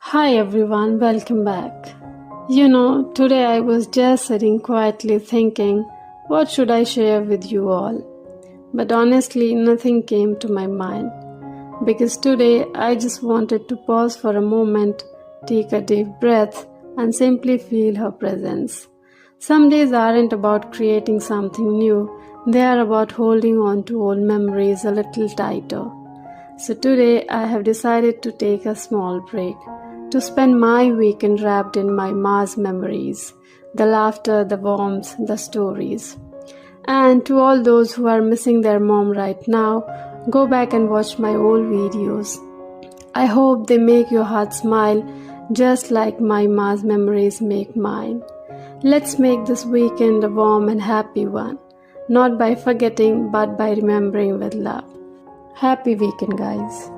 Hi everyone, welcome back. Today I was just sitting quietly thinking, what should I share with you all? But honestly, nothing came to my mind. Because today I just wanted to pause for a moment, take a deep breath, and simply feel her presence. Some days aren't about creating something new, they are about holding on to old memories a little tighter. So today I have decided to take a small break, to spend my weekend wrapped in my Ma's memories, the laughter, the warmth, the stories. And to all those who are missing their mom right now, go back and watch my old videos. I hope they make your heart smile just like my Ma's memories make mine. Let's make this weekend a warm and happy one, not by forgetting but by remembering with love. Happy weekend, guys.